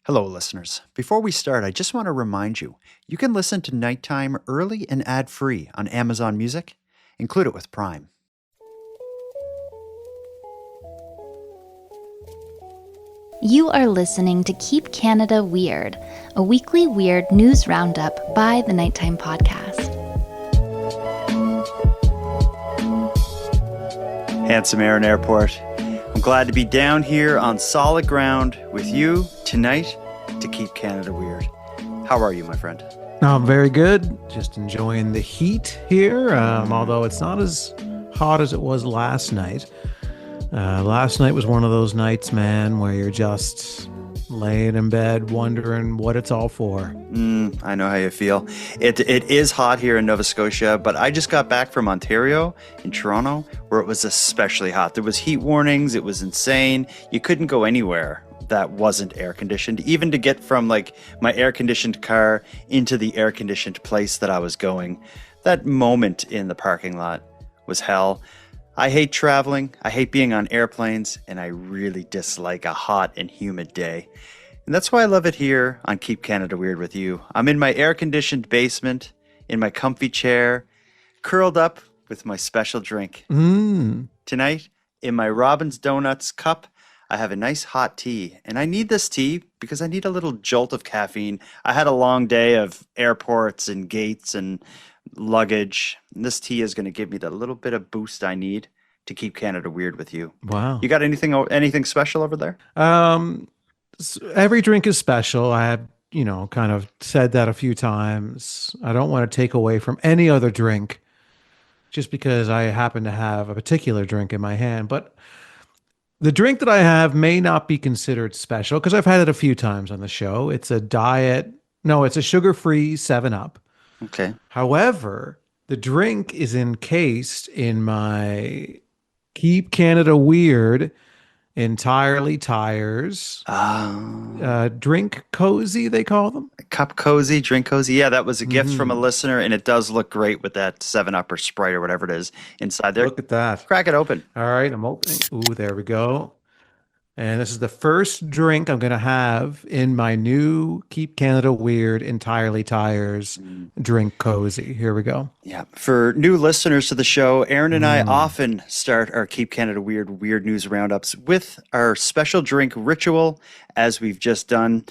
Hello, listeners. Before we start, I just want to remind you you can listen to Nighttime early and ad free on Amazon Music. Include it with Prime. You are listening to Keep Canada Weird, a weekly weird news roundup by the Nighttime Podcast. Handsome Aaron Airport. I'm glad to be down here on solid ground with you tonight to keep Canada weird. How are you, my friend? I'm very good. Just enjoying the heat here, although it's not as hot as it was last night. Last night was one of those nights, man, where you're just laying in bed wondering what it's all for. I know how you feel. It is hot here in Nova Scotia, but I just got back from Ontario in Toronto where it was especially hot. There was heat warnings. It was insane. You couldn't go anywhere that wasn't air conditioned, even to get from like my air conditioned car into the air conditioned place that I was going. That moment in the parking lot was hell. I hate traveling, I hate being on airplanes, and I really dislike a hot and humid day. And that's why I love it here on Keep Canada Weird with you. I'm in my air-conditioned basement, in my comfy chair, curled up with my special drink. Tonight, in my Robin's Donuts cup, I have a nice hot tea. And I need this tea because I need a little jolt of caffeine. I had a long day of airports and gates and luggage. And this tea is going to give me the little bit of boost I need to keep Canada weird with you. Wow. You got anything special over there? Every drink is special. I have, kind of said that a few times. I don't want to take away from any other drink just because I happen to have a particular drink in my hand. But the drink that I have may not be considered special because I've had it a few times on the show. It's a sugar-free 7-Up. Okay. However, the drink is encased in my Keep Canada Weird Entirely Tires drink cozy, they call them. Cup cozy, drink cozy. Yeah, that was a gift from a listener, and it does look great with that 7-Up or Sprite or whatever it is inside there. Look at that. Crack it open. All right, I'm opening. Ooh, there we go. And this is the first drink I'm going to have in my new Keep Canada Weird Entirely Tires drink cozy. Here we go. Yeah. For new listeners to the show, Aaron and I often start our Keep Canada Weird news roundups with our special drink ritual, as we've just done.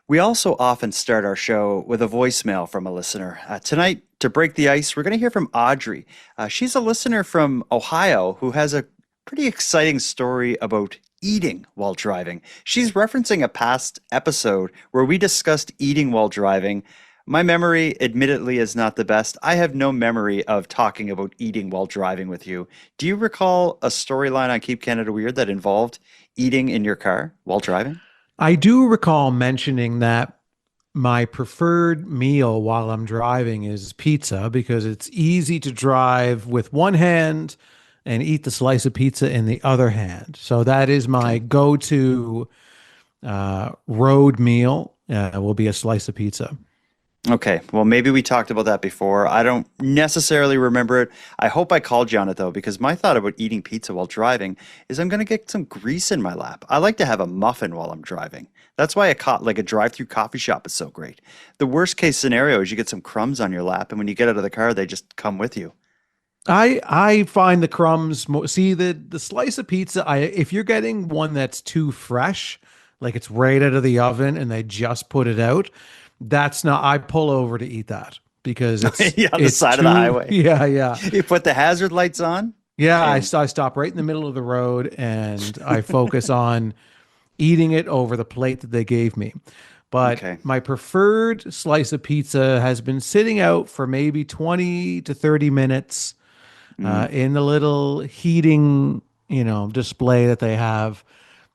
We also often start our show with a voicemail from a listener. Tonight, to break the ice, we're going to hear from Audrey. She's a listener from Ohio who has a pretty exciting story about eating while driving. She's referencing a past episode where we discussed eating while driving. My memory, admittedly, is not the best. I have no memory of talking about eating while driving with you. Do you recall a storyline on Keep Canada Weird that involved eating in your car while driving? I do recall mentioning that my preferred meal while I'm driving is pizza because it's easy to drive with one hand and eat the slice of pizza in the other hand. So that is my go-to road meal. Will be a slice of pizza. Okay, well, maybe we talked about that before. I don't necessarily remember it. I hope I called you on it, though, because my thought about eating pizza while driving is I'm going to get some grease in my lap. I like to have a muffin while I'm driving. That's why a drive-through coffee shop is so great. The worst case scenario is you get some crumbs on your lap, and when you get out of the car, they just come with you. I find the crumbs the slice of pizza. If you're getting one that's too fresh, like it's right out of the oven and they just put it out, that's not. I pull over to eat that because it's on the side of the highway. Yeah. You put the hazard lights on. Yeah, I stop right in the middle of the road and I focus on eating it over the plate that they gave me. But my preferred slice of pizza has been sitting out for maybe 20 to 30 minutes. In the little heating, display that they have,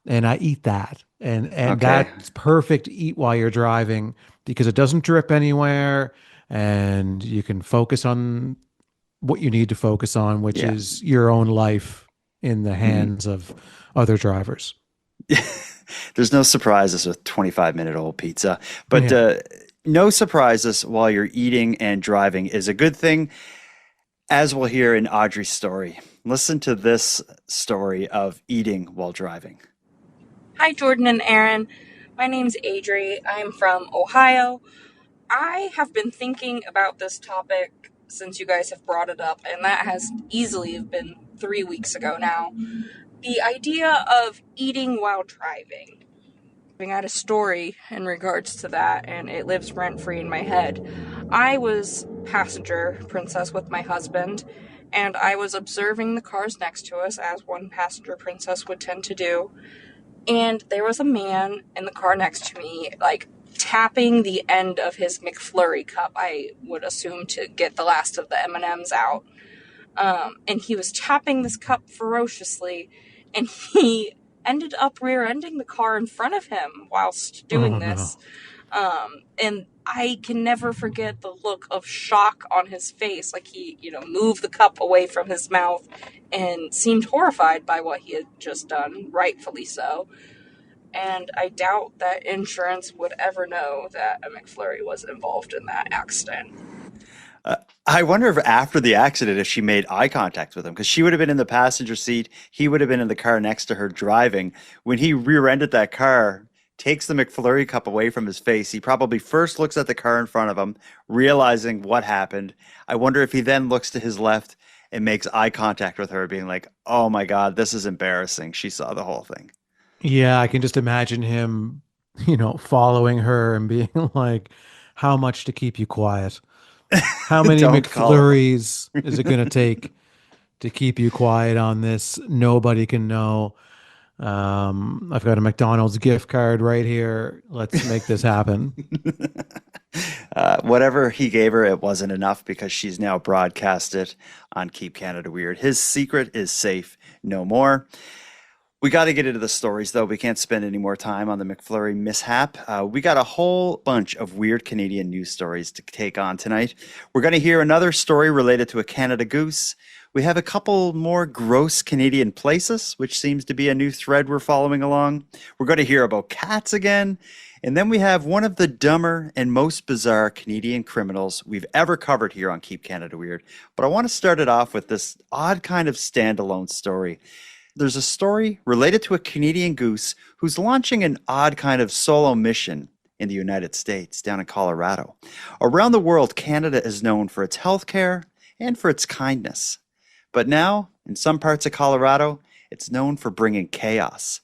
and I eat that, and that's perfect to eat while you're driving because it doesn't drip anywhere, and you can focus on what you need to focus on, which is your own life in the hands of other drivers. There's no surprises with 25-minute-old pizza, but no surprises while you're eating and driving is a good thing. As we'll hear in Audrey's story, listen to this story of eating while driving. Hi, Jordan and Aaron. My name's Adri. I'm from Ohio. I have been thinking about this topic since you guys have brought it up, and that has easily been 3 weeks ago now. The idea of eating while driving. I had a story in regards to that, and it lives rent-free in my head. I was passenger princess with my husband, and I was observing the cars next to us, as one passenger princess would tend to do. And there was a man in the car next to me, like, tapping the end of his McFlurry cup, I would assume, to get the last of the M&Ms out. And he was tapping this cup ferociously, and he ended up rear-ending the car in front of him whilst doing this. No. And I can never forget the look of shock on his face. Like, he, moved the cup away from his mouth and seemed horrified by what he had just done, rightfully so. And I doubt that insurance would ever know that a McFlurry was involved in that accident. I wonder if after the accident, if she made eye contact with him, because she would have been in the passenger seat. He would have been in the car next to her driving. When he rear-ended that car, takes the McFlurry cup away from his face, he probably first looks at the car in front of him, realizing what happened. I wonder if he then looks to his left and makes eye contact with her, being like, oh my God, this is embarrassing. She saw the whole thing. Yeah, I can just imagine him, following her and being like, how much to keep you quiet? How many McFlurries is it going to take to keep you quiet on this? Nobody can know. I've got a McDonald's gift card right here. Let's make this happen. Whatever he gave her, it wasn't enough because she's now broadcast it on Keep Canada Weird. His secret is safe no more. We got to get into the stories, though. We can't spend any more time on the McFlurry mishap. We got a whole bunch of weird Canadian news stories to take on tonight. We're going to hear another story related to a Canada goose. We have a couple more gross Canadian places, which seems to be a new thread we're following along. We're going to hear about cats again. And then we have one of the dumber and most bizarre Canadian criminals we've ever covered here on Keep Canada Weird. But I want to start it off with this odd kind of standalone story. There's a story related to a Canadian goose who's launching an odd kind of solo mission in the United States, down in Colorado. Around the world, Canada is known for its healthcare and for its kindness. But now, in some parts of Colorado, it's known for bringing chaos.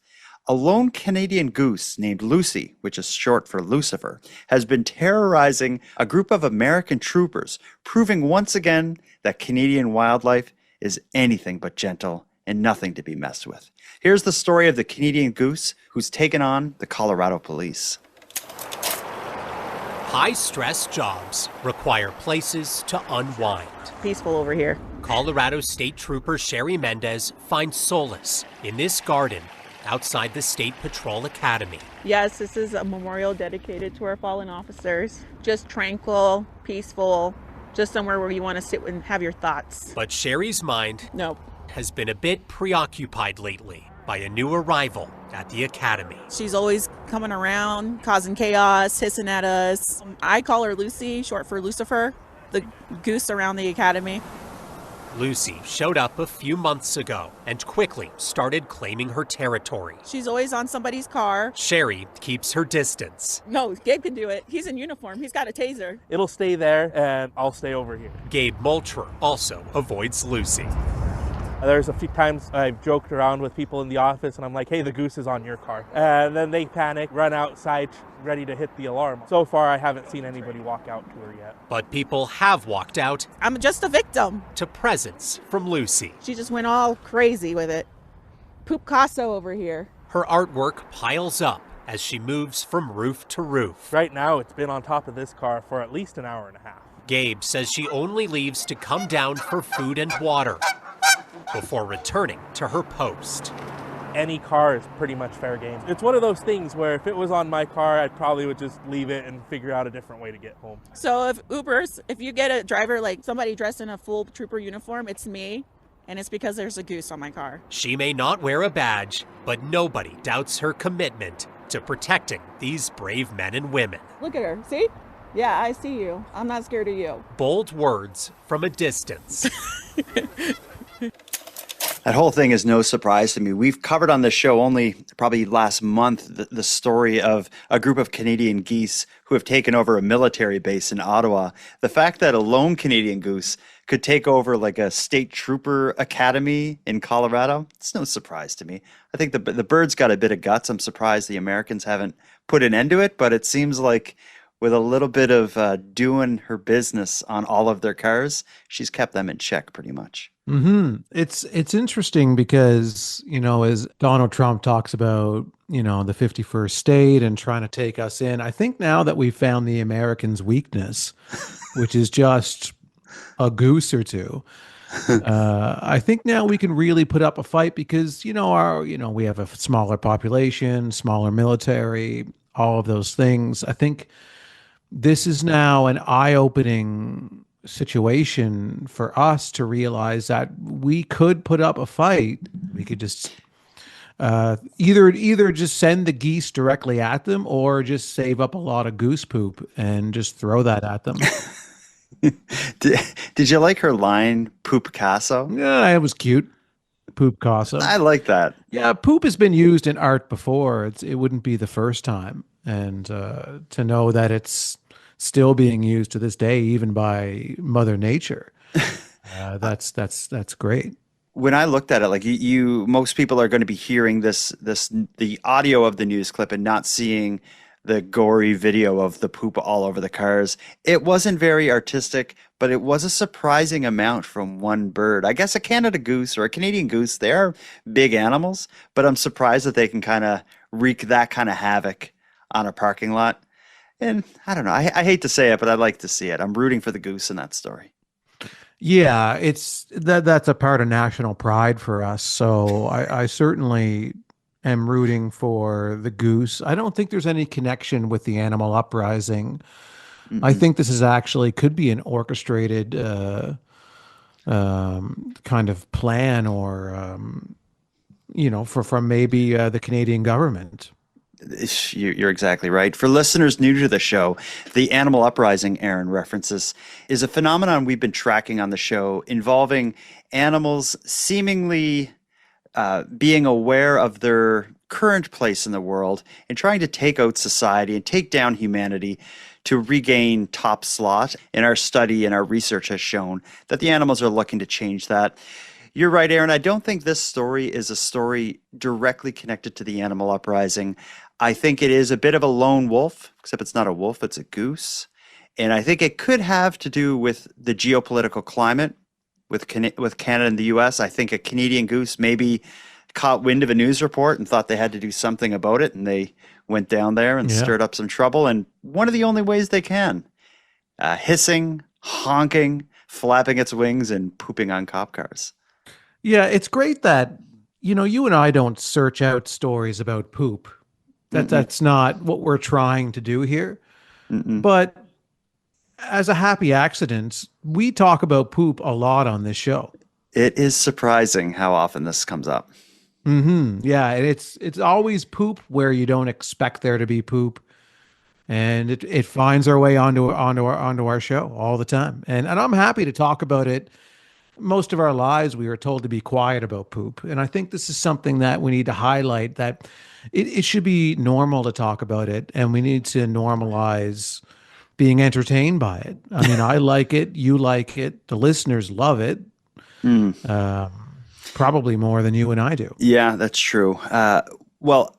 A lone Canadian goose named Lucy, which is short for Lucifer, has been terrorizing a group of American troopers, proving once again that Canadian wildlife is anything but gentle and nothing to be messed with. Here's the story of the Canadian goose who's taken on the Colorado police. High-stress jobs require places to unwind. Peaceful over here. Colorado State Trooper Sherry Mendez finds solace in this garden outside the State Patrol Academy. Yes, this is a memorial dedicated to our fallen officers. Just tranquil, peaceful, just somewhere where you want to sit and have your thoughts. But Sherry's mind has been a bit preoccupied lately by a new arrival at the academy. She's always coming around, causing chaos, hissing at us. I call her Lucy, short for Lucifer, the goose around the academy. Lucy showed up a few months ago and quickly started claiming her territory. She's always on somebody's car. Sherry keeps her distance. No, Gabe can do it. He's in uniform. He's got a taser. It'll stay there and I'll stay over here. Gabe Moultrie also avoids Lucy. There's a few times I've joked around with people in the office and I'm like, hey, the goose is on your car. And then they panic, run outside, ready to hit the alarm. So far, I haven't seen anybody walk out to her yet. But people have walked out. I'm just a victim. To presents from Lucy. She just went all crazy with it. Poop Casso over here. Her artwork piles up as she moves from roof to roof. Right now, it's been on top of this car for at least an hour and a half. Gabe says she only leaves to come down for food and water before returning to her post. Any car is pretty much fair game. It's one of those things where if it was on my car, I probably would just leave it and figure out a different way to get home. So if you get a driver, like somebody dressed in a full trooper uniform, it's me, and it's because there's a goose on my car. She may not wear a badge, but nobody doubts her commitment to protecting these brave men and women. Look at her, see? Yeah, I see you. I'm not scared of you. Bold words from a distance. That whole thing is no surprise to me. We've covered on this show only probably last month the story of a group of Canadian geese who have taken over a military base in Ottawa. The fact that a lone Canadian goose could take over like a state trooper academy in Colorado, it's no surprise to me. I think the bird's got a bit of guts. I'm surprised the Americans haven't put an end to it, but it seems like with a little bit of doing her business on all of their cars, she's kept them in check pretty much. It's interesting because, as Donald Trump talks about, the 51st state and trying to take us in, I think now that we've found the Americans' weakness, which is just a goose or two, I think now we can really put up a fight because, we have a smaller population, smaller military, all of those things. I think this is now an eye-opening situation for us to realize that we could put up a fight. We could just either just send the geese directly at them or just save up a lot of goose poop and just throw that at them. Did you like her line, poop casso? Yeah, it was cute. Poop casso. I like that. Yeah, poop has been used in art before. It wouldn't be the first time. And to know that it's still being used to this day, even by Mother Nature. That's great. When I looked at it, like most people are going to be hearing the audio of the news clip and not seeing the gory video of the poop all over the cars. It wasn't very artistic, but it was a surprising amount from one bird. I guess a Canada goose or a Canadian goose, they are big animals, but I'm surprised that they can kind of wreak that kind of havoc on a parking lot. And I don't know. I hate to say it, but I'd like to see it. I'm rooting for the goose in that story. Yeah, that's a part of national pride for us. So I certainly am rooting for the goose. I don't think there's any connection with the animal uprising. Mm-hmm. I think this is actually could be an orchestrated kind of plan, or from maybe the Canadian government. You're exactly right. For listeners new to the show, the animal uprising Aaron references is a phenomenon we've been tracking on the show involving animals seemingly being aware of their current place in the world and trying to take out society and take down humanity to regain top slot. In our study and our research has shown that the animals are looking to change that. You're right, Aaron. I don't think this story is a story directly connected to the animal uprising. I think it is a bit of a lone wolf, except it's not a wolf, it's a goose. And I think it could have to do with the geopolitical climate with Canada and the U.S. I think a Canadian goose maybe caught wind of a news report and thought they had to do something about it, and they went down there and stirred up some trouble. And one of the only ways they can, hissing, honking, flapping its wings, and pooping on cop cars. Yeah, it's great that, you and I don't search out stories about poop. That's not what we're trying to do here. But as a happy accident, we talk about poop a lot on this show. It is surprising how often this comes up. Yeah, it's always poop where you don't expect there to be poop. And it finds our way onto our show all the time. And I'm happy to talk about it. Most of our lives, we were told to be quiet about poop. And I think this is something that we need to highlight, that it should be normal to talk about it. And we need to normalize being entertained by it. I mean, I like it. You like it. The listeners love it. Probably more than you and I do. Yeah, that's true. Well,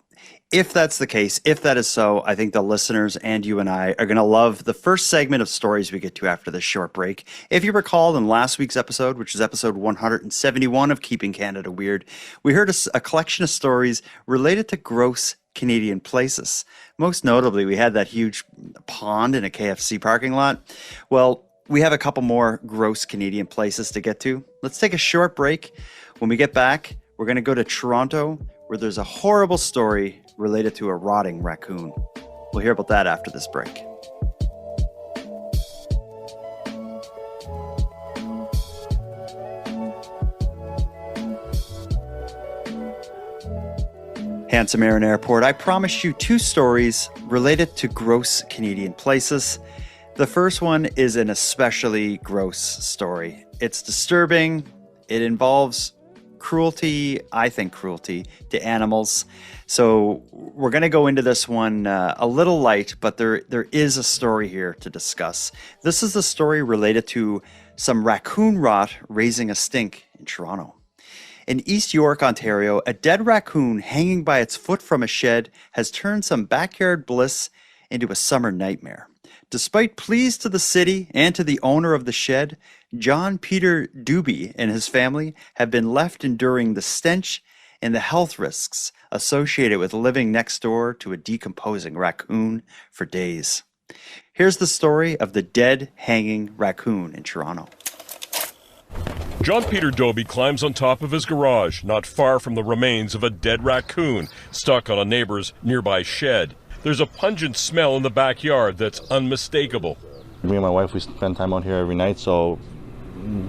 if that's the case, if that is so, I think the listeners and you and I are going to love the first segment of stories we get to after this short break. If you recall, in last week's episode, which is episode 171 of Keeping Canada Weird, we heard a collection of stories related to gross Canadian places. Most notably, we had that huge pond in a KFC parking lot. Well, we have a couple more gross Canadian places to get to. Let's take a short break. When we get back, we're going to go to Toronto, where there's a horrible story related to a rotting raccoon. We'll hear about that after this break. Handsome Aaron Airport, I promised you two stories related to gross Canadian places. The first one is an especially gross story. It's disturbing. It involves cruelty, I think cruelty to animals. So we're going to go into this one a little light, but there is a story here to discuss. This is the story related to some raccoon rot raising a stink in Toronto. In East York, Ontario, a dead raccoon hanging by its foot from a shed has turned some backyard bliss into a summer nightmare. Despite pleas to the city and to the owner of the shed, John Peter Doobie and his family have been left enduring the stench and the health risks associated with living next door to a decomposing raccoon for days. Here's the story of the dead hanging raccoon in Toronto. John Peter Doby climbs on top of his garage, not far from the remains of a dead raccoon stuck on a neighbor's nearby shed. There's a pungent smell in the backyard that's unmistakable. Me and my wife, we spend time out here every night, so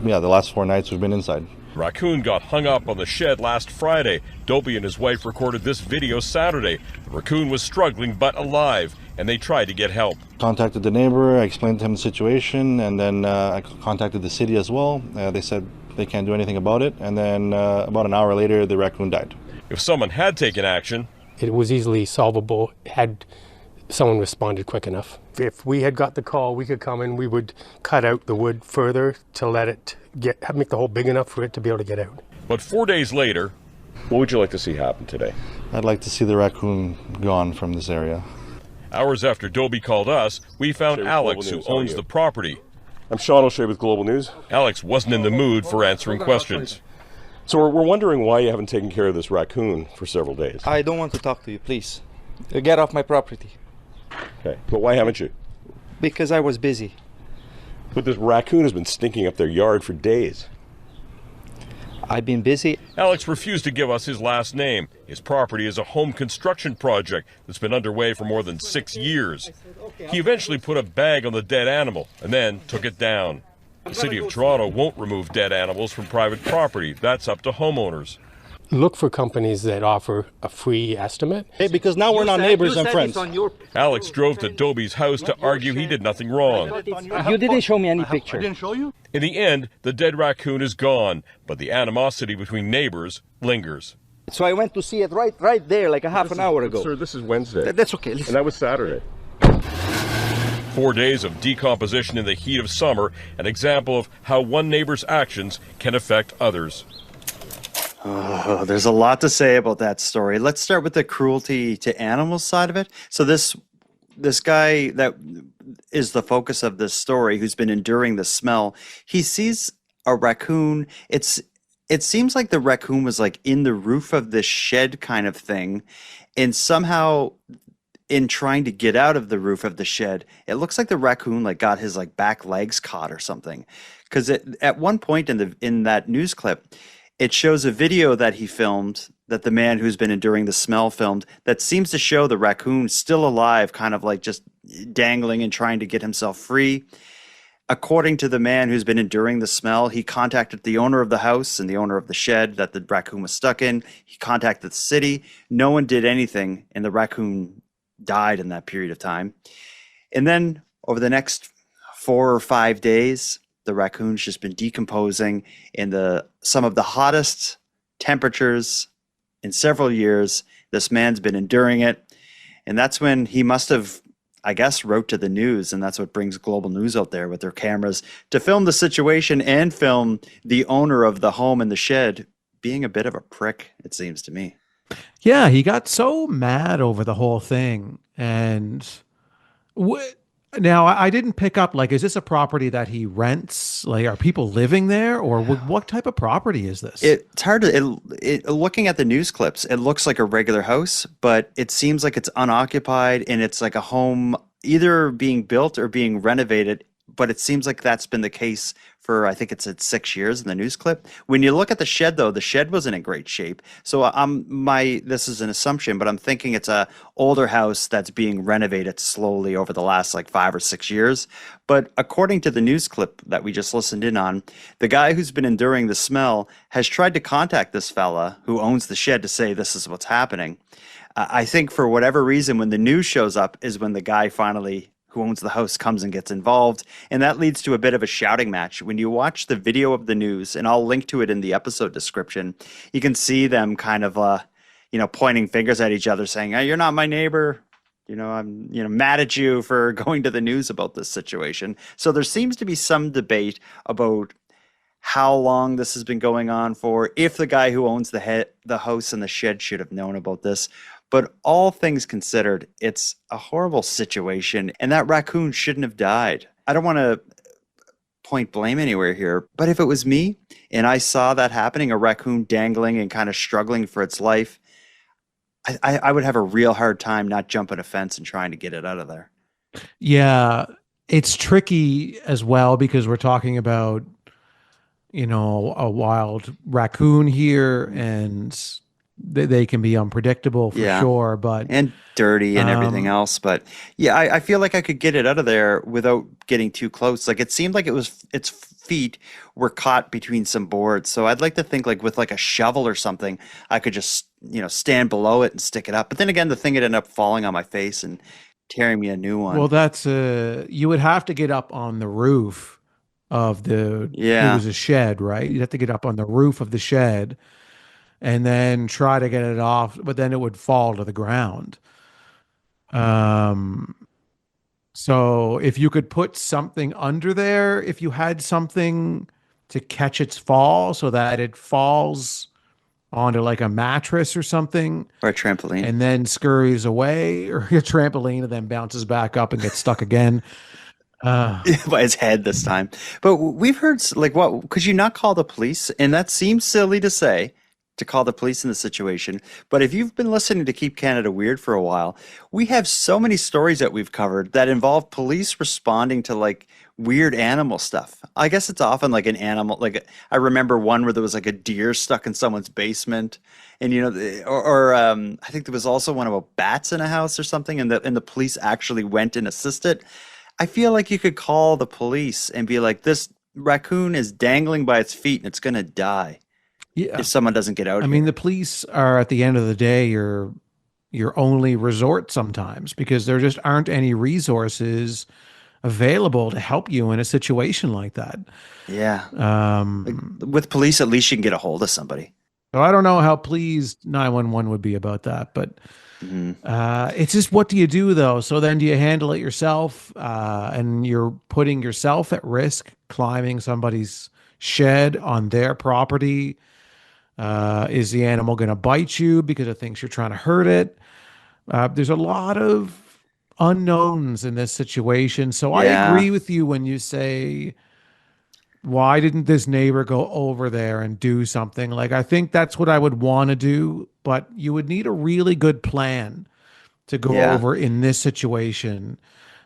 yeah, the last 4 nights we've been inside. Raccoon got hung up on the shed last Friday. Doby and his wife recorded this video Saturday. The raccoon was struggling but alive, and they tried to get help. Contacted the neighbor, I explained to him the situation, and then I contacted the city as well. They said they can't do anything about it, and then about an hour later, the raccoon died. If someone had taken action, it was easily solvable had someone responded quick enough. If we had got the call, we could come in, we would cut out the wood further to let it make the hole big enough for it to be able to get out. But 4 days later, what would you like to see happen today? I'd like to see the raccoon gone from this area. Hours after Doby called us, we found Alex, who owns the property. I'm Sean O'Shea with Global News. Alex wasn't in the mood for answering questions. So we're wondering why you haven't taken care of this raccoon for several days. I don't want to talk to you, please. Get off my property. Okay, but why haven't you? Because I was busy. But this raccoon has been stinking up their yard for days. I've been busy. Alex refused to give us his last name. His property is a home construction project that's been underway for more than 6 years. He eventually put a bag on the dead animal and then took it down. The City of Toronto won't remove dead animals from private property. That's up to homeowners. Look for companies that offer a free estimate. Hey, because now we're not neighbors and friends. Alex drove to Doby's house to argue he did nothing wrong. You didn't show me any picture. I didn't show you? In the end, the dead raccoon is gone, but the animosity between neighbors lingers. So I went to see it right there like a half an hour ago. Sir, this is Wednesday. That's okay. Listen. And that was Saturday. 4 days of decomposition in the heat of summer, an example of how one neighbor's actions can affect others. Oh, there's a lot to say about that story. Let's start with the cruelty to animals side of it. So this guy that is the focus of this story, who's been enduring the smell, he sees a raccoon. It seems like the raccoon was like in the roof of this shed kind of thing, and somehow in trying to get out of the roof of the shed, it looks like the raccoon like got his like back legs caught or something. Because at one point in that news clip, it shows a video that he filmed, that the man who's been enduring the smell filmed, that seems to show the raccoon still alive, kind of like just dangling and trying to get himself free. According to the man who's been enduring the smell, he contacted the owner of the house and the owner of the shed that the raccoon was stuck in. He contacted the city. No one did anything, and the raccoon died in that period of time. And then over the next 4 or 5 days, the raccoon's just been decomposing in some of the hottest temperatures in several years. This man's been enduring it. And that's when he must have, I guess, wrote to the news. And that's what brings Global News out there with their cameras to film the situation and film the owner of the home and the shed being a bit of a prick, it seems to me. Yeah, he got so mad over the whole thing. And now, I didn't pick up, like, is this a property that he rents? Like, are people living there? Or what type of property is this? It's hard to, looking at the news clips, it looks like a regular house, but it seems like it's unoccupied and it's like a home either being built or being renovated. But it seems like that's been the case for, I think it's at 6 years in the news clip. When you look at the shed, though, the shed wasn't in great shape. So this is an assumption, but I'm thinking it's a older house that's being renovated slowly over the last like 5 or 6 years. But according to the news clip that we just listened in on, the guy who's been enduring the smell has tried to contact this fella who owns the shed to say this is what's happening. I think for whatever reason, when the news shows up is when the guy finally who owns the house comes and gets involved, and that leads to a bit of a shouting match. When you watch the video of the news, and I'll link to it in the episode description, you can see them kind of pointing fingers at each other, saying, "You're not my neighbor. I'm mad at you for going to the news about this situation." So there seems to be some debate about how long this has been going on for, if the guy who owns the house and the shed should have known about this. But all things considered, it's a horrible situation, and that raccoon shouldn't have died. I don't want to point blame anywhere here, but if it was me and I saw that happening, a raccoon dangling and kind of struggling for its life, I would have a real hard time not jumping a fence and trying to get it out of there. Yeah, it's tricky as well because we're talking about, a wild raccoon here, and they can be unpredictable for sure, and dirty and everything else. But yeah, I feel like I could get it out of there without getting too close. Like, it seemed like its feet were caught between some boards. So I'd like to think, like, with like a shovel or something, I could just, stand below it and stick it up. But then again, the thing would end up falling on my face and tearing me a new one. Well, that's you would have to get up on the roof of it was a shed, right? You'd have to get up on the roof of the shed and then try to get it off, but then it would fall to the ground. So if you could put something under there, if you had something to catch its fall so that it falls onto like a mattress or something, or a trampoline, and then scurries away, or a trampoline and then bounces back up and gets stuck again. By his head this time. But we've heard, like, what could you not call the police? And that seems silly to say, to call the police in the situation. But if you've been listening to Keep Canada Weird for a while, we have so many stories that we've covered that involve police responding to like weird animal stuff. I guess it's often like an animal, like I remember one where there was like a deer stuck in someone's basement, and I think there was also one about bats in a house or something, and the police actually went and assisted. I feel like you could call the police and be like, this raccoon is dangling by its feet and it's going to die if someone doesn't get out. I mean, the police are, at the end of the day, your only resort sometimes, because there just aren't any resources available to help you in a situation like that. Yeah. With police, at least you can get a hold of somebody. So I don't know how pleased 911 would be about that, but it's just, what do you do though? So then do you handle it yourself? And you're putting yourself at risk, climbing somebody's shed on their property. Is the animal going to bite you because it thinks you're trying to hurt it? There's a lot of unknowns in this situation. So I agree with you when you say, why didn't this neighbor go over there and do something? Like, I think that's what I would want to do, but you would need a really good plan to go over in this situation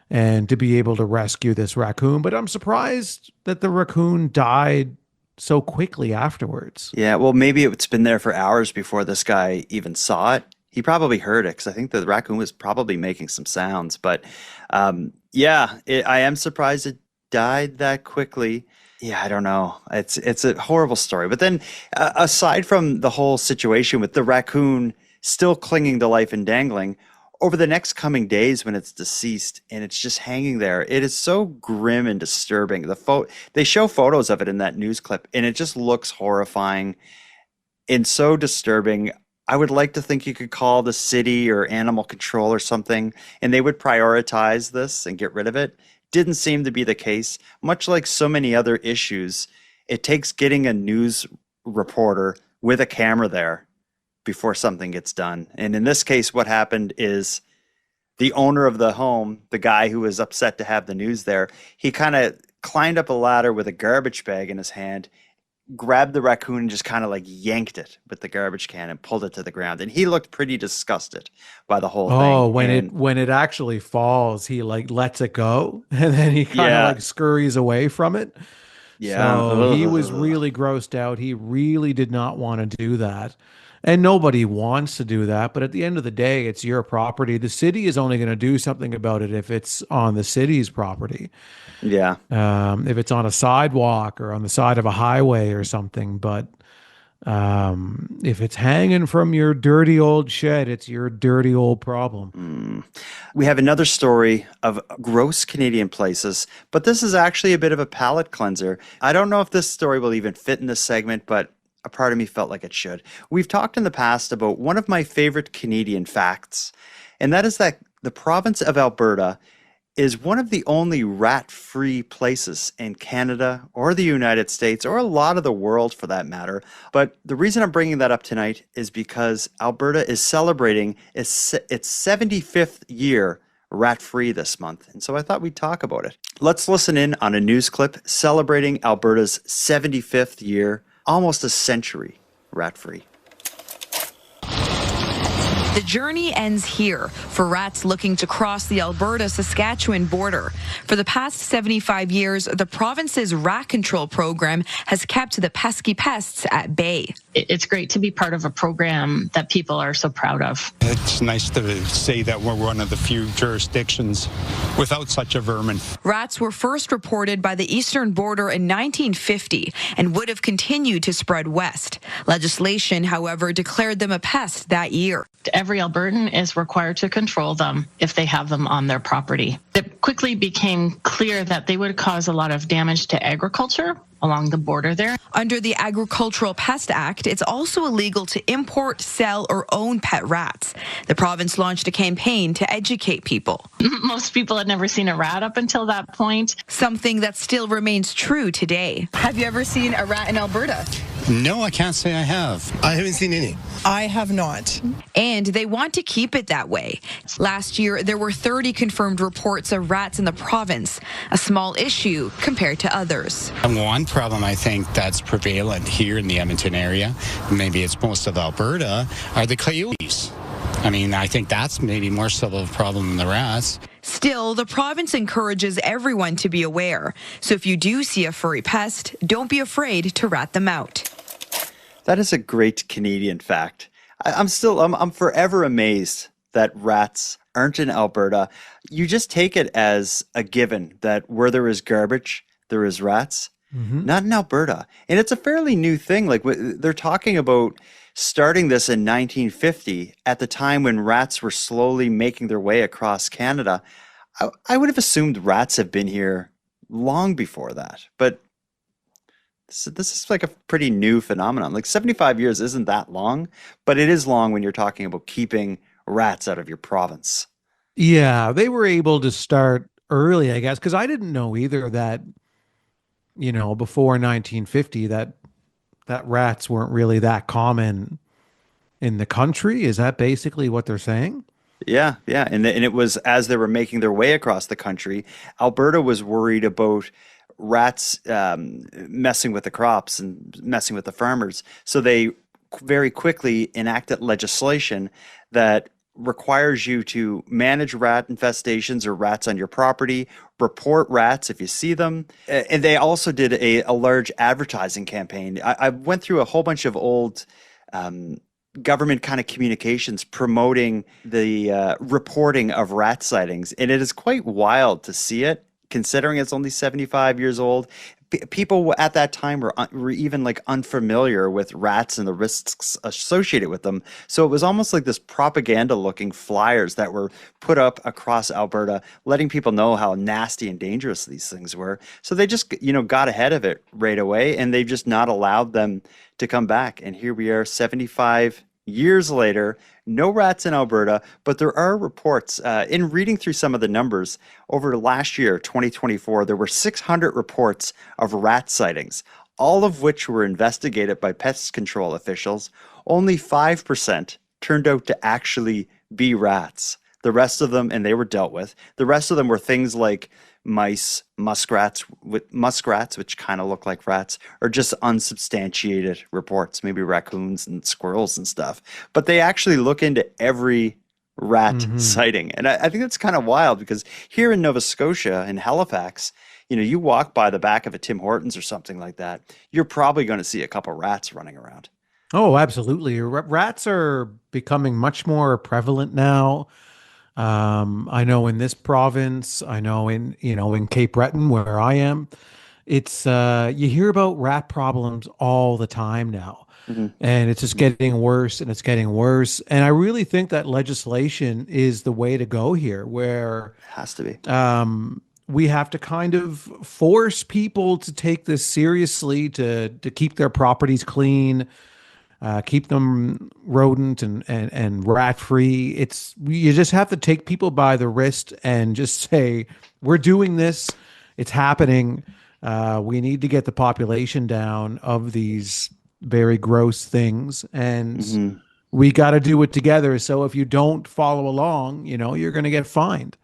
and to be able to rescue this raccoon. But I'm surprised that the raccoon died so quickly afterwards. Yeah, well, maybe it's been there for hours before this guy even saw it. He probably heard it, because I think the raccoon was probably making some sounds. But I am surprised it died that quickly. Yeah, I don't know. It's a horrible story. But then, aside from the whole situation with the raccoon still clinging to life and dangling, over the next coming days when it's deceased and it's just hanging there, it is so grim and disturbing. They show photos of it in that news clip, and it just looks horrifying and so disturbing. I would like to think you could call the city or animal control or something, and they would prioritize this and get rid of it. Didn't seem to be the case. Much like so many other issues, it takes getting a news reporter with a camera there before something gets done. And in this case, what happened is the owner of the home, the guy who was upset to have the news there, he kind of climbed up a ladder with a garbage bag in his hand, grabbed the raccoon and just kind of like yanked it with the garbage can and pulled it to the ground. And he looked pretty disgusted by the whole thing. Oh, when it actually falls, he like lets it go, and then he kind of like scurries away from it. Yeah. So he was really grossed out. He really did not want to do that. And nobody wants to do that. But at the end of the day, it's your property. The city is only going to do something about it if it's on the city's property. Yeah. If it's on a sidewalk or on the side of a highway or something. But If it's hanging from your dirty old shed, it's your dirty old problem. We have another story of gross Canadian places, but this is actually a bit of a palate cleanser. I don't know if this story will even fit in this segment, but a part of me felt like it should. We've talked in the past about one of my favorite Canadian facts, and that is that the province of Alberta is one of the only rat-free places in Canada or the United States or a lot of the world for that matter. But the reason I'm bringing that up tonight is because Alberta is celebrating its 75th year rat-free this month. And so I thought we'd talk about it. Let's listen in on a news clip celebrating Alberta's 75th year, almost a century rat-free. The journey ends here for rats looking to cross the Alberta-Saskatchewan border. For the past 75 years, the province's rat control program has kept the pesky pests at bay. It's great to be part of a program that people are so proud of. It's nice to say that we're one of the few jurisdictions without such a vermin. Rats were first reported by the eastern border in 1950 and would have continued to spread west. Legislation, however, declared them a pest that year. Every Albertan is required to control them if they have them on their property. It quickly became clear that they would cause a lot of damage to agriculture along the border there. Under the Agricultural Pest Act, it's also illegal to import, sell, or own pet rats. The province launched a campaign to educate people. Most people had never seen a rat up until that point. Something that still remains true today. Have you ever seen a rat in Alberta? No, I can't say I have. I haven't seen any. I have not. And they want to keep it that way. Last year, there were 30 confirmed reports of rats in the province, a small issue compared to others. One problem I think that's prevalent here in the Edmonton area, maybe it's most of Alberta, are the coyotes. I mean, I think that's maybe more so of a problem than the rats. Still, the province encourages everyone to be aware. So if you do see a furry pest, don't be afraid to rat them out. That is a great Canadian fact. I'm forever amazed that rats aren't in Alberta. You just take it as a given that where there is garbage, there is rats. Not in Alberta. And it's a fairly new thing. Like they're talking about starting this in 1950 at the time when rats were slowly making their way across Canada. I would have assumed rats have been here long before that. But this is like a pretty new phenomenon. Like 75 years isn't that long, but it is long when you're talking about keeping rats out of your province. Yeah, they were able to start early, I guess, because I didn't know either that, before 1950 that rats weren't really that common in the country. Is that basically what they're saying? Yeah. And it was as they were making their way across the country, Alberta was worried about rats messing with the crops and messing with the farmers. So they very quickly enacted legislation that requires you to manage rat infestations or rats on your property, report rats if you see them. And they also did a large advertising campaign. I went through a whole bunch of old government kind of communications promoting the reporting of rat sightings. And it is quite wild to see it, considering it's only 75 years old. People at that time were even like unfamiliar with rats and the risks associated with them. So it was almost like this propaganda looking flyers that were put up across Alberta, letting people know how nasty and dangerous these things were. So they just, got ahead of it right away, and they've just not allowed them to come back. And here we are 75 years later, no rats in Alberta, but there are reports. In reading through some of the numbers, over last year, 2024, there were 600 reports of rat sightings, all of which were investigated by pest control officials. Only 5% turned out to actually be rats. The rest of them, and they were dealt with, the rest of them were things like mice, muskrats, which kind of look like rats, or just unsubstantiated reports, maybe raccoons and squirrels and stuff. But they actually look into every rat sighting. And I think that's kind of wild, because here in Nova Scotia, in Halifax, you walk by the back of a Tim Hortons or something like that, you're probably going to see a couple rats running around. Oh, absolutely. Rats are becoming much more prevalent now. I know in this province, I know in Cape Breton, where I am, it's, you hear about rat problems all the time now. And it's just getting worse and it's getting worse. And I really think that legislation is the way to go here, where it has to be. We have to kind of force people to take this seriously, to keep their properties clean, keep them rodent and rat free. You just have to take people by the wrist and just say, we're doing this. It's happening. We need to get the population down of these very gross things. And we got to do it together. So if you don't follow along, you're going to get fined.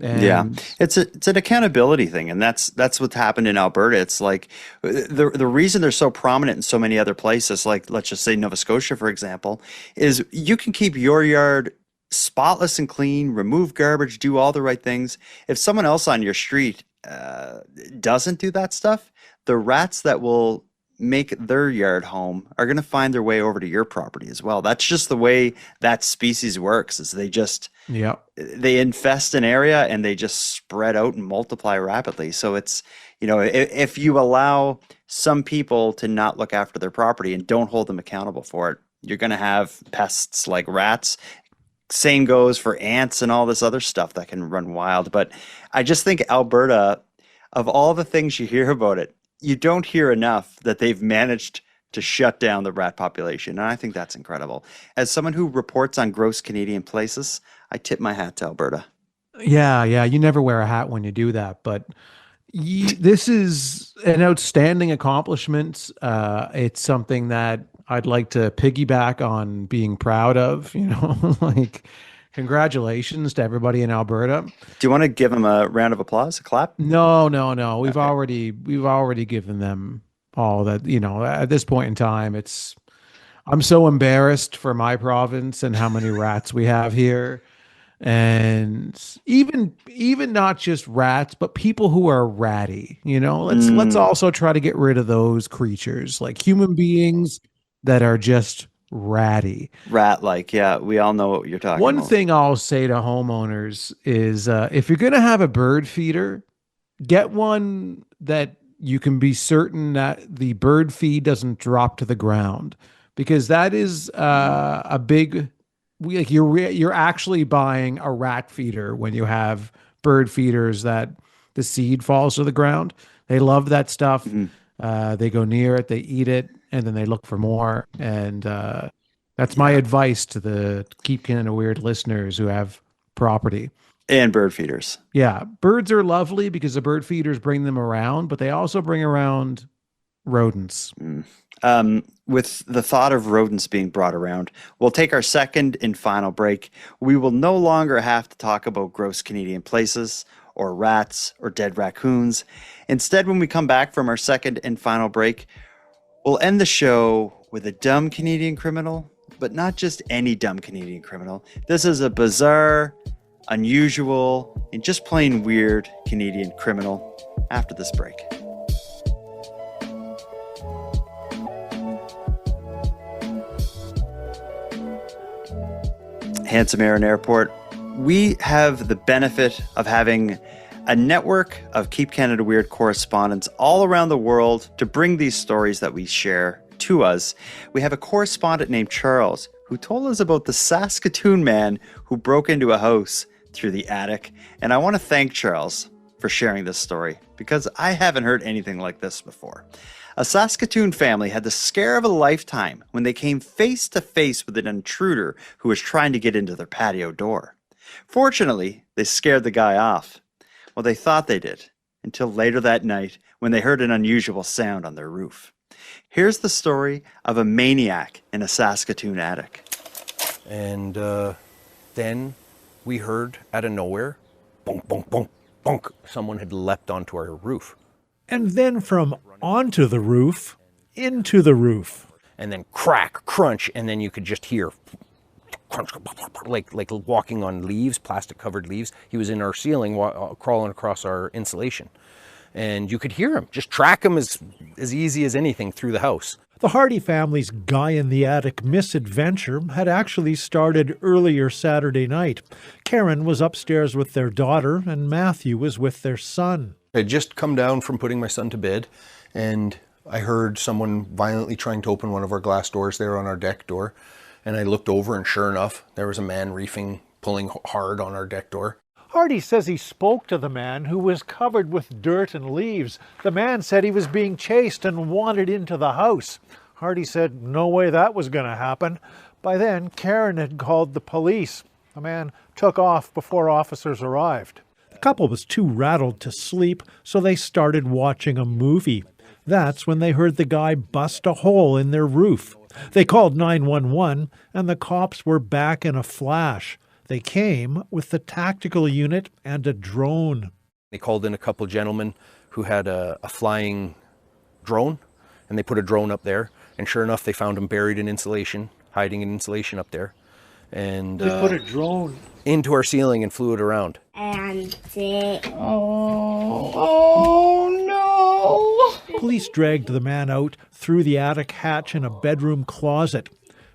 And it's an accountability thing, and that's what's happened in Alberta. It's like the reason they're so prominent in so many other places, like let's just say Nova Scotia, for example, is you can keep your yard spotless and clean, remove garbage, do all the right things. If someone else on your street doesn't do that stuff, the rats that will make their yard home are going to find their way over to your property as well. That's just the way that species works, is they infest an area and they just spread out and multiply rapidly. So it's, if you allow some people to not look after their property and don't hold them accountable for it, you're going to have pests like rats. Same goes for ants and all this other stuff that can run wild. But I just think Alberta, of all the things you hear about it, you don't hear enough that they've managed to shut down the rat population. And I think that's incredible. As someone who reports on gross Canadian places, I tip my hat to Alberta. Yeah. You never wear a hat when you do that. But this is an outstanding accomplishment. It's something that I'd like to piggyback on being proud of, like, congratulations to everybody in Alberta. Do you want to give them a round of applause, a clap? No. We've already given them all that, at this point in time. I'm so embarrassed for my province and how many rats we have here. And even not just rats, but people who are ratty, let's also try to get rid of those creatures, like human beings that are just ratty. Rat-like, yeah. We all know what you're talking about. One thing I'll say to homeowners is if you're going to have a bird feeder, get one that you can be certain that the bird feed doesn't drop to the ground, because that is a big... You're actually buying a rat feeder when you have bird feeders that the seed falls to the ground. They love that stuff. They go near it, they eat it, and then they look for more. And that's my advice to the Keep Canada Weird listeners who have property. And bird feeders. Yeah. Birds are lovely because the bird feeders bring them around, but they also bring around rodents. With the thought of rodents being brought around, we'll take our second and final break. We will no longer have to talk about gross Canadian places or rats or dead raccoons. Instead, when we come back from our second and final break, we'll end the show with a dumb Canadian criminal, but not just any dumb Canadian criminal. This is a bizarre, unusual, and just plain weird Canadian criminal after this break. Handsome Aaron Airport, we have the benefit of having a network of Keep Canada Weird correspondents all around the world to bring these stories that we share to us. We have a correspondent named Charles who told us about the Saskatoon man who broke into a house through the attic. And I want to thank Charles for sharing this story because I haven't heard anything like this before. A Saskatoon family had the scare of a lifetime when they came face to face with an intruder who was trying to get into their patio door. Fortunately, they scared the guy off. Well, they thought they did, until later that night when they heard an unusual sound on their roof. Here's the story of a maniac in a Saskatoon attic. And then we heard out of nowhere, bonk, bonk, bonk, bonk. Someone had leapt onto our roof. And then from onto the roof, into the roof. And then crack, crunch, and then you could just hear crunch, like walking on leaves, plastic-covered leaves. He was in our ceiling, crawling across our insulation. And you could hear him, just track him as easy as anything through the house. The Hardy family's guy in the attic misadventure had actually started earlier Saturday night. Karen was upstairs with their daughter, and Matthew was with their son. I had just come down from putting my son to bed, and I heard someone violently trying to open one of our glass doors there on our deck door. And I looked over, and sure enough, there was a man reefing, pulling hard on our deck door. Hardy says he spoke to the man, who was covered with dirt and leaves. The man said he was being chased and wanted into the house. Hardy said no way that was going to happen. By then, Karen had called the police. The man took off before officers arrived. The couple was too rattled to sleep, so they started watching a movie. That's when they heard the guy bust a hole in their roof. They called 911, and the cops were back in a flash. They came with the tactical unit and a drone. They called in a couple gentlemen who had a flying drone, and they put a drone up there. And sure enough, they found him buried in insulation, hiding in insulation up there. And they put a drone into our ceiling and flew it around. And no! Police dragged the man out through the attic hatch in a bedroom closet.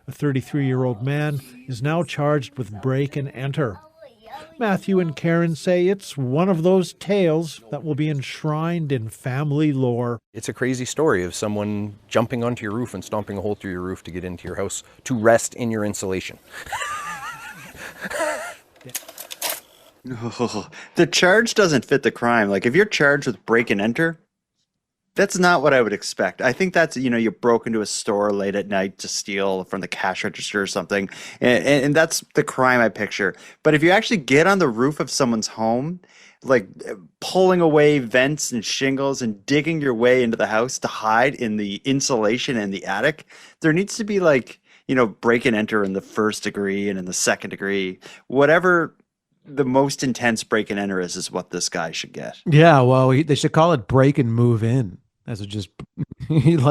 A 33-year-old man is now charged with break and enter. Matthew and Karen say it's one of those tales that will be enshrined in family lore. It's a crazy story of someone jumping onto your roof and stomping a hole through your roof to get into your house to rest in your insulation. The charge doesn't fit the crime. Like, if you're charged with break and enter, that's not what I would expect. I think that's, you broke into a store late at night to steal from the cash register or something. And that's the crime I picture. But if you actually get on the roof of someone's home, like pulling away vents and shingles and digging your way into the house to hide in the insulation in the attic, there needs to be break and enter in the first degree and in the second degree. Whatever the most intense break and enter is what this guy should get. Yeah, well, they should call it break and move in. As it just he's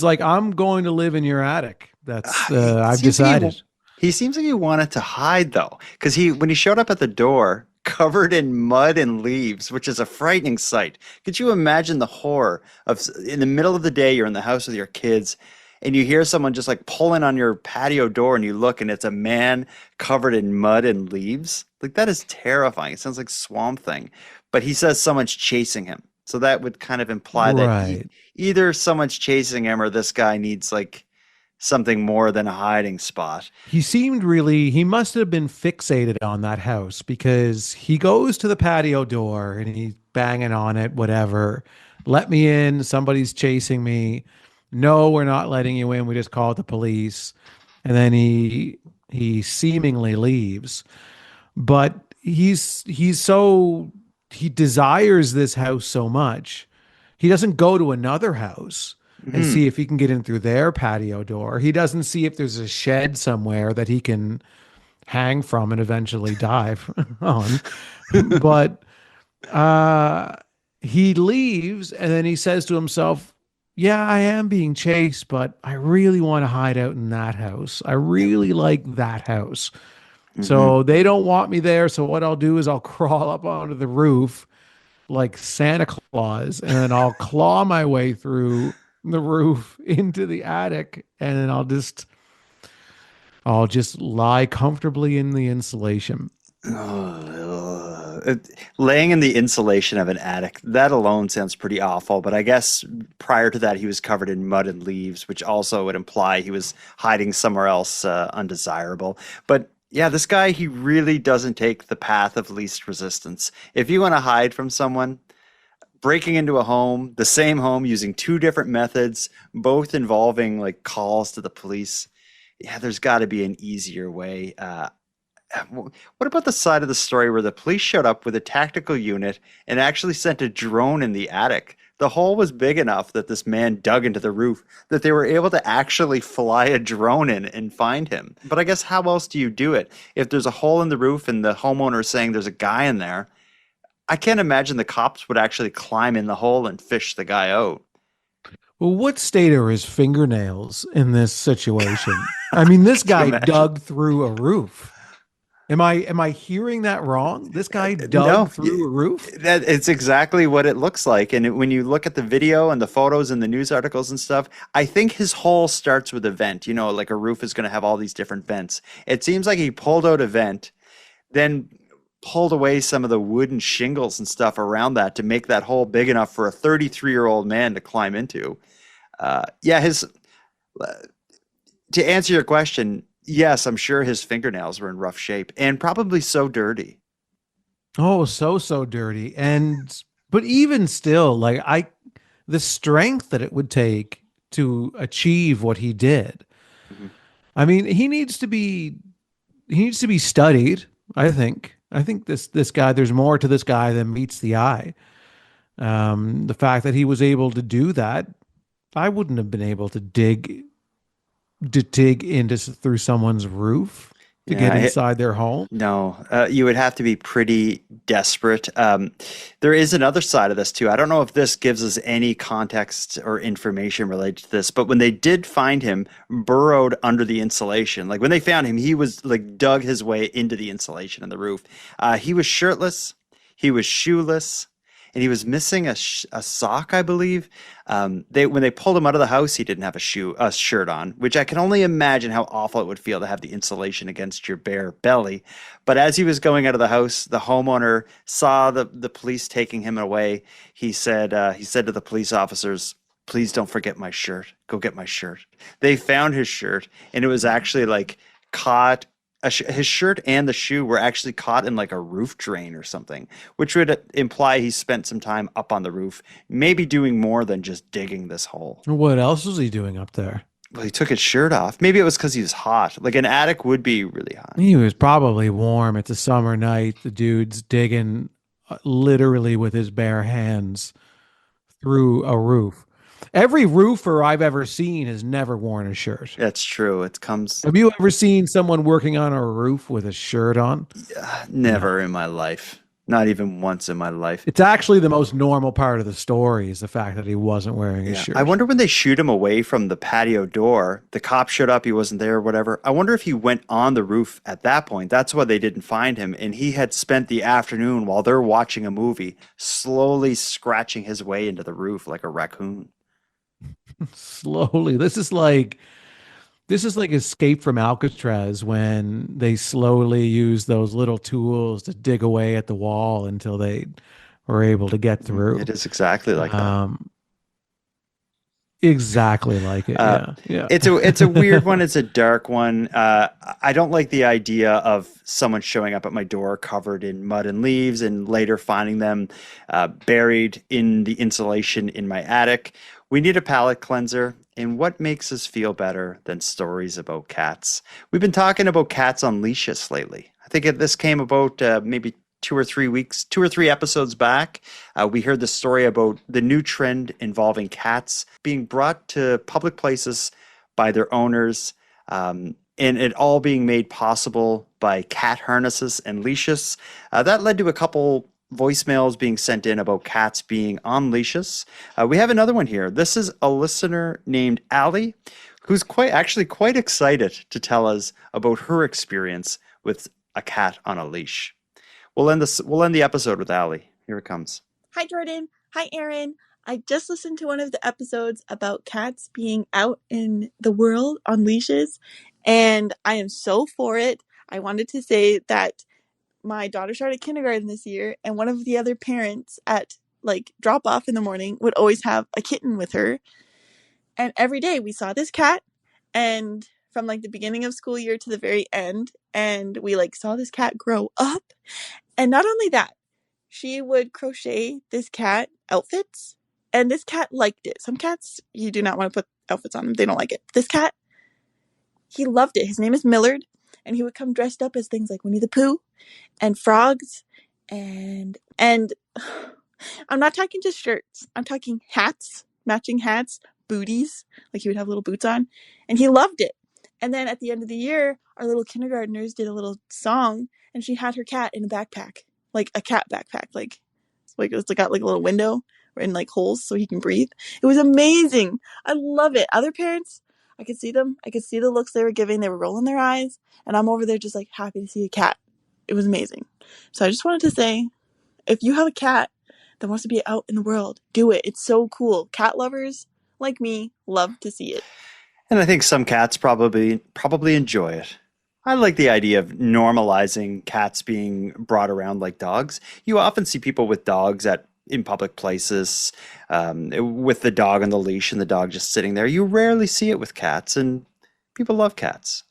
like, I'm going to live in your attic. That's I've decided. He seems like he wanted to hide though, because when he showed up at the door covered in mud and leaves, which is a frightening sight. Could you imagine the horror of in the middle of the day, you're in the house with your kids, and you hear someone just like pulling on your patio door, and you look, and it's a man covered in mud and leaves? Like, that is terrifying. It sounds like Swamp Thing. But he says someone's chasing him. So that would kind of imply that either someone's chasing him or this guy needs like something more than a hiding spot. He must have been fixated on that house, because he goes to the patio door and he's banging on it, whatever. Let me in. Somebody's chasing me. No, we're not letting you in. We just called the police. And then he seemingly leaves. But he desires this house so much. He doesn't go to another house and see if he can get in through their patio door. He doesn't see if there's a shed somewhere that he can hang from and eventually dive on. But he leaves, and then he says to himself, yeah, I am being chased, but I really want to hide out in that house. I really like that house. So they don't want me there. So what I'll do is I'll crawl up onto the roof like Santa Claus, and then I'll claw my way through the roof into the attic, and then I'll just lie comfortably in the insulation. Laying in the insulation of an attic, that alone sounds pretty awful. But I guess prior to that, he was covered in mud and leaves, which also would imply he was hiding somewhere else undesirable. But yeah, this guy, he really doesn't take the path of least resistance. If you want to hide from someone, breaking into a home, the same home, using two different methods, both involving like calls to the police, yeah, there's got to be an easier way. What about the side of the story where the police showed up with a tactical unit and actually sent a drone in the attic? The hole was big enough that this man dug into the roof that they were able to actually fly a drone in and find him. But I guess how else do you do it? If there's a hole in the roof and the homeowner is saying there's a guy in there, I can't imagine the cops would actually climb in the hole and fish the guy out. Well, what state are his fingernails in this situation? I mean, this guy dug through a roof. Am I hearing that wrong? This guy dug through a roof? It's exactly what it looks like. And when you look at the video and the photos and the news articles and stuff, I think his hole starts with a vent. Like a roof is going to have all these different vents. It seems like he pulled out a vent, then pulled away some of the wooden shingles and stuff around that to make that hole big enough for a 33-year-old man to climb into. To answer your question, yes, I'm sure his fingernails were in rough shape and probably so dirty. Oh, so dirty. But even still, the strength that it would take to achieve what he did. Mm-hmm. I mean, he needs to be studied, I think. I think this guy, there's more to this guy than meets the eye. The fact that he was able to do that, I wouldn't have been able to dig into through someone's roof to get inside their home. No, you would have to be pretty desperate. There is another side of this too. I don't know if this gives us any context or information related to this, but when they did find him burrowed under the insulation, like when they found him, he was like dug his way into the insulation in the roof. He was shirtless, he was shoeless, and he was missing a sock, I believe. When they pulled him out of the house, he didn't have a shirt on, which I can only imagine how awful it would feel to have the insulation against your bare belly. But as he was going out of the house, the homeowner saw the police taking him away. He said to the police officers, "Please don't forget my shirt. Go get my shirt." They found his shirt, and it was actually like caught. His shirt and the shoe were actually caught in like a roof drain or something, which would imply he spent some time up on the roof, maybe doing more than just digging this hole. What else was he doing up there? Well, he took his shirt off. Maybe it was because he was hot. Like an attic would be really hot. He was probably warm. It's a summer night. The dude's digging literally with his bare hands through a roof. Every roofer I've ever seen has never worn a shirt. That's true. It comes. Have you ever seen someone working on a roof with a shirt on? Never in my life. Not even once in my life. It's actually the most normal part of the story is the fact that he wasn't wearing a shirt. I wonder when they shoot him away from the patio door, the cop showed up, he wasn't there or whatever. I wonder if he went on the roof at that point. That's why they didn't find him. And he had spent the afternoon while they're watching a movie, slowly scratching his way into the roof like a raccoon. Slowly. This is like Escape from Alcatraz when they slowly use those little tools to dig away at the wall until they were able to get through. It is exactly like that. Exactly like it. Yeah. It's a weird one. It's a dark one. I don't like the idea of someone showing up at my door covered in mud and leaves and later finding them buried in the insulation in my attic. We need a palate cleanser, and what makes us feel better than stories about cats? We've been talking about cats on leashes lately. I think this came about maybe 2 or 3 episodes back. We heard the story about the new trend involving cats being brought to public places by their owners, and it all being made possible by cat harnesses and leashes. That led to a couple voicemails being sent in about cats being on leashes. We have another one here. This is a listener named Allie, who's quite excited to tell us about her experience with a cat on a leash. We'll end the episode with Allie. Here it comes. Hi, Jordan. Hi, Aaron. I just listened to one of the episodes about cats being out in the world on leashes, and I am so for it. I wanted to say that my daughter started kindergarten this year, and one of the other parents at drop off in the morning would always have a kitten with her. And every day we saw this cat, and from the beginning of school year to the very end, and we saw this cat grow up. And not only that, she would crochet this cat outfits, and this cat liked it. Some cats, you do not want to put outfits on them. They don't like it. This cat, he loved it. His name is Millard, and he would come dressed up as things like Winnie the Pooh and frogs, and I'm not talking just shirts. I'm talking hats, matching hats, booties, he would have little boots on, and he loved it. And then at the end of the year, our little kindergartners did a little song, and she had her cat in a backpack, like a cat backpack, it's got a little window and holes so he can breathe. It was amazing. I love it. Other parents, I could see them. I could see the looks they were giving. They were rolling their eyes, and I'm over there just happy to see a cat. It was amazing. So I just wanted to say, if you have a cat that wants to be out in the world, do it. It's so cool. Cat lovers like me love to see it. And I think some cats probably enjoy it. I like the idea of normalizing cats being brought around like dogs. You often see people with dogs in public places, with the dog on the leash and the dog just sitting there. You rarely see it with cats, and people love cats.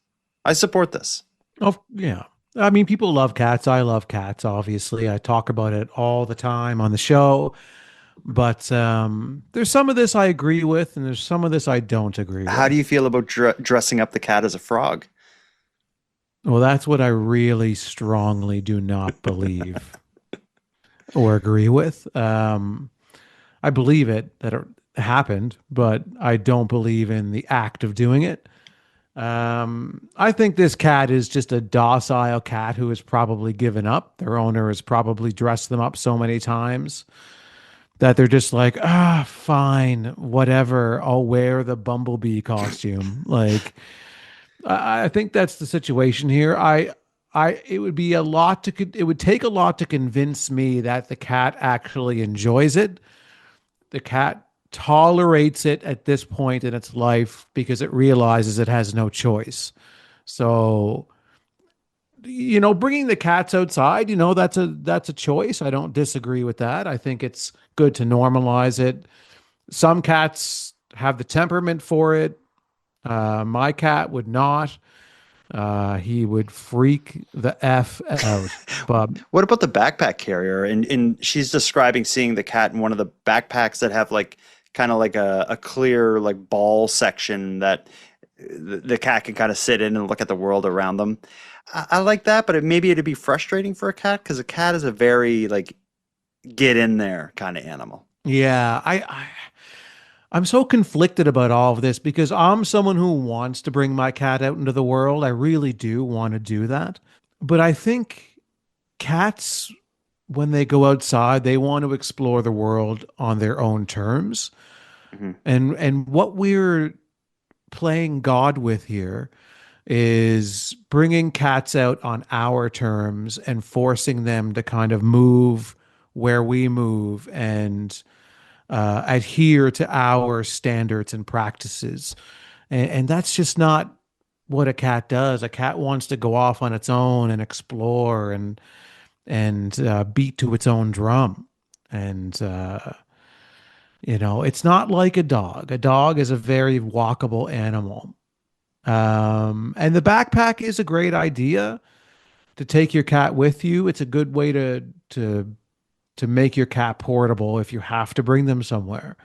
I support this. Oh, yeah. I mean, people love cats. I love cats, obviously. I talk about it all the time on the show. But there's some of this I agree with, and there's some of this I don't agree with. How do you feel about dressing up the cat as a frog? Well, that's what I really strongly do not believe or agree with. I believe that it happened, but I don't believe in the act of doing it. I think this cat is just a docile cat who has probably given up. Their owner has probably dressed them up so many times that they're just like, fine, whatever. I'll wear the bumblebee costume. Like, I think that's the situation here. It would be it would take a lot to convince me that the cat actually enjoys it. The cat tolerates it at this point in its life because it realizes it has no choice. So, bringing the cats outside, that's a choice. I don't disagree with that. I think it's good to normalize it. Some cats have the temperament for it. My cat would not. He would freak the F out. Bob. What about the backpack carrier? And she's describing seeing the cat in one of the backpacks that have kind of like a clear ball section that the cat can kind of sit in and look at the world around them. I like that, but maybe it'd be frustrating for a cat because a cat is a very get in there kind of animal. Yeah, I'm so conflicted about all of this because I'm someone who wants to bring my cat out into the world. I really do want to do that. But I think cats, when they go outside, they want to explore the world on their own terms. Mm-hmm. And what we're playing God with here is bringing cats out on our terms and forcing them to kind of move where we move and adhere to our standards and practices. And that's just not what a cat does. A cat wants to go off on its own and explore and beat to its own drum. And, it's not like a dog. A dog is a very walkable animal. And the backpack is a great idea to take your cat with you. It's a good way to make your cat portable if you have to bring them somewhere.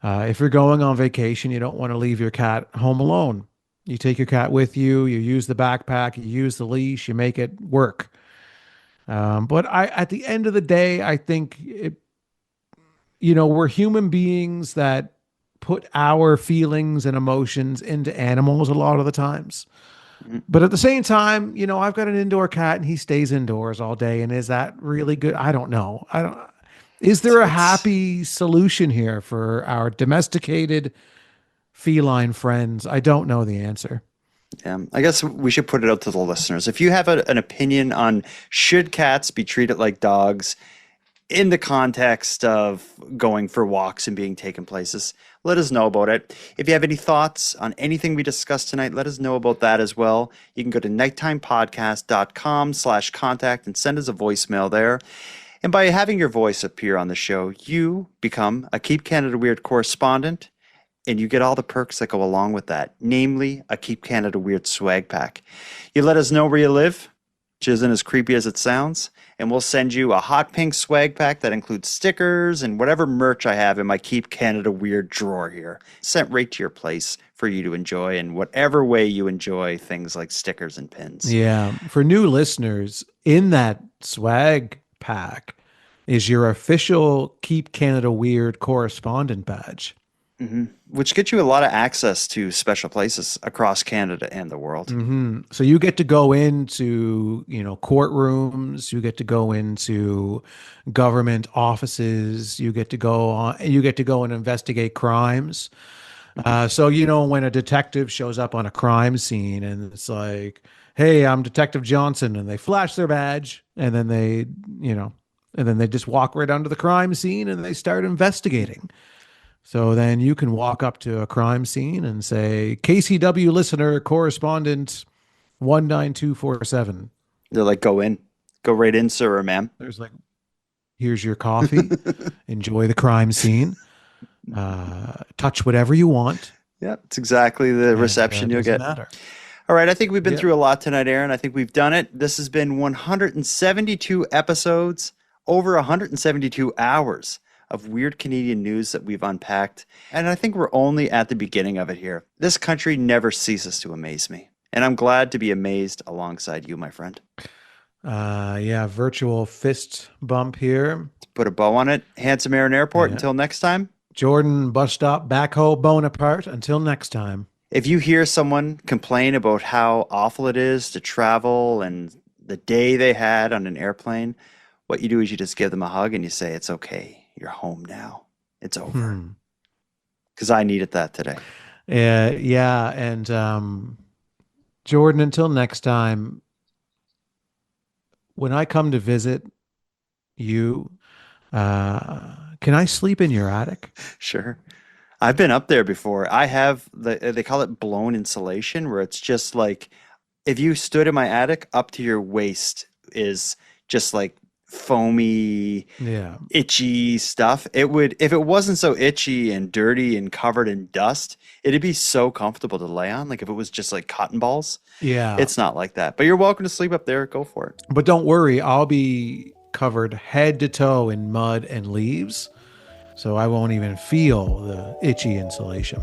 If you're going on vacation, you don't want to leave your cat home alone. You take your cat with you, you use the backpack, you use the leash, you make it work. But at the end of the day, I think, we're human beings that put our feelings and emotions into animals a lot of the times. But at the same time, I've got an indoor cat and he stays indoors all day. And is that really good? I don't know. Is there a happy solution here for our domesticated feline friends? I don't know the answer. Yeah, I guess we should put it out to the listeners. If you have an opinion on should cats be treated like dogs in the context of going for walks and being taken places, let us know about it. If you have any thoughts on anything we discussed tonight, let us know about that as well. You can go to nighttimepodcast.com/contact and send us a voicemail there. And by having your voice appear on the show, you become a Keep Canada Weird correspondent, and you get all the perks that go along with that, namely a Keep Canada Weird swag pack. You let us know where you live, which isn't as creepy as it sounds, and we'll send you a hot pink swag pack that includes stickers and whatever merch I have in my Keep Canada Weird drawer here, sent right to your place for you to enjoy in whatever way you enjoy things like stickers and pins. Yeah. For new listeners, in that swag pack is your official Keep Canada Weird correspondent badge. Mm-hmm. Which gets you a lot of access to special places across Canada and the world. Mm-hmm. So you get to go into, courtrooms, you get to go into government offices, you get to go and investigate crimes. So, when a detective shows up on a crime scene and it's like, hey, I'm Detective Johnson, and they flash their badge and then they just walk right onto the crime scene and they start investigating. So then you can walk up to a crime scene and say, KCW listener, correspondent, 19247. They're like, go right in, sir or ma'am. There's like, here's your coffee. Enjoy the crime scene. Touch whatever you want. Yeah, it's exactly the reception you'll get. Matter. All right, I think we've been through a lot tonight, Aaron. I think we've done it. This has been 172 episodes, over 172 hours of weird Canadian news that we've unpacked. And I think we're only at the beginning of it here. This country never ceases to amaze me. And I'm glad to be amazed alongside you, my friend. Virtual fist bump here. Put a bow on it. Handsome Aaron Airport. Yeah. Until next time. Jordan Bus Stop Backhoe Bonaparte. Until next time. If you hear someone complain about how awful it is to travel and the day they had on an airplane, what you do is you just give them a hug and you say, it's okay. You're home now. It's over. Because I needed that today. And Jordan, until next time, when I come to visit you, can I sleep in your attic? Sure. I've been up there before. I have they call it blown insulation, where it's just like if you stood in my attic, up to your waist is just like foamy, itchy stuff. It would, if it wasn't so itchy and dirty and covered in dust, it'd be so comfortable to lay on. Like if it was just like cotton balls. Yeah. It's not like that. But you're welcome to sleep up there. Go for it. But don't worry, I'll be covered head to toe in mud and leaves. So I won't even feel the itchy insulation.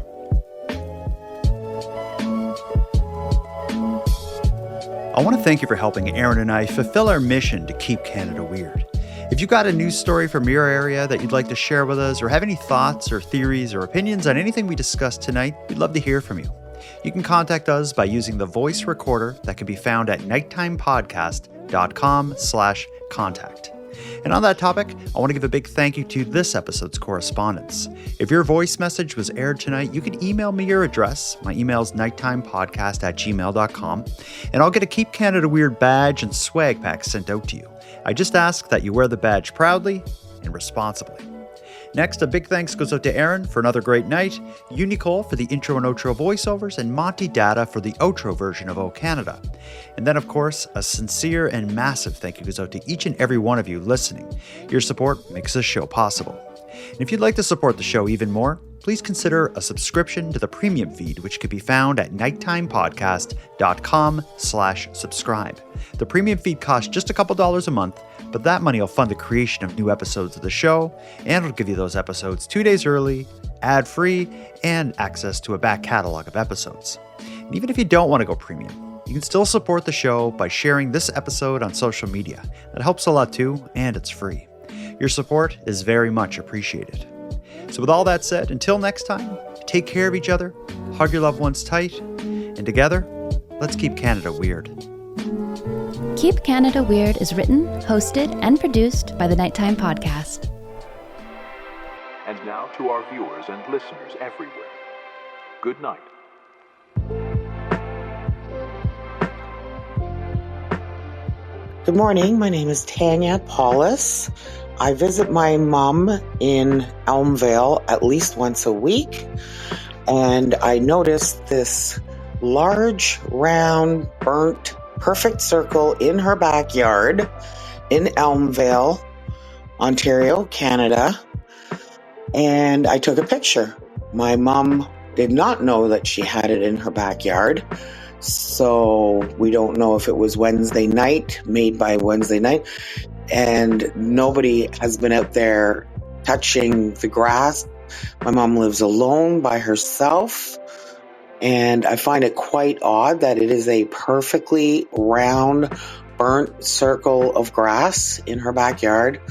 I want to thank you for helping Aaron and I fulfill our mission to keep Canada weird. If you've got a news story from your area that you'd like to share with us, or have any thoughts or theories or opinions on anything we discussed tonight, we'd love to hear from you. You can contact us by using the voice recorder that can be found at nighttimepodcast.com/contact. And on that topic, I want to give a big thank you to this episode's correspondents. If your voice message was aired tonight, you can email me your address. My email is nighttimepodcast@gmail.com, and I'll get a Keep Canada Weird badge and swag pack sent out to you. I just ask that you wear the badge proudly and responsibly. Next, a big thanks goes out to Aaron for another great night, Nicole for the intro and outro voiceovers, and Monty Data for the outro version of O Canada. And then, of course, a sincere and massive thank you goes out to each and every one of you listening. Your support makes this show possible. And if you'd like to support the show even more, please consider a subscription to the premium feed, which can be found at nighttimepodcast.com/subscribe. The premium feed costs just a couple dollars a month, but that money will fund the creation of new episodes of the show, and it'll give you those episodes 2 days early, ad-free, and access to a back catalog of episodes. And even if you don't want to go premium, you can still support the show by sharing this episode on social media. That helps a lot too, and it's free. Your support is very much appreciated. So with all that said, until next time, take care of each other, hug your loved ones tight, and together, let's keep Canada weird. Keep Canada Weird is written, hosted, and produced by the Nighttime Podcast. And now to our viewers and listeners everywhere. Good night. Good morning. My name is Tanya Paulus. I visit my mom in Elmvale at least once a week, and I noticed this large, round, burnt, perfect circle in her backyard in Elmvale, Ontario, Canada, and I took a picture. My mom did not know that she had it in her backyard, so we don't know if it was Wednesday night, made by Wednesday night, and nobody has been out there touching the grass. My mom lives alone by herself, and I find it quite odd that it is a perfectly round, burnt circle of grass in her backyard.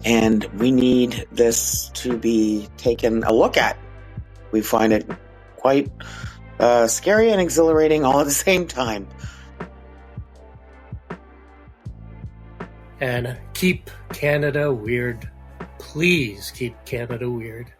And we need this to be taken a look at. We find it quite scary and exhilarating all at the same time. And keep Canada weird. Please keep Canada weird.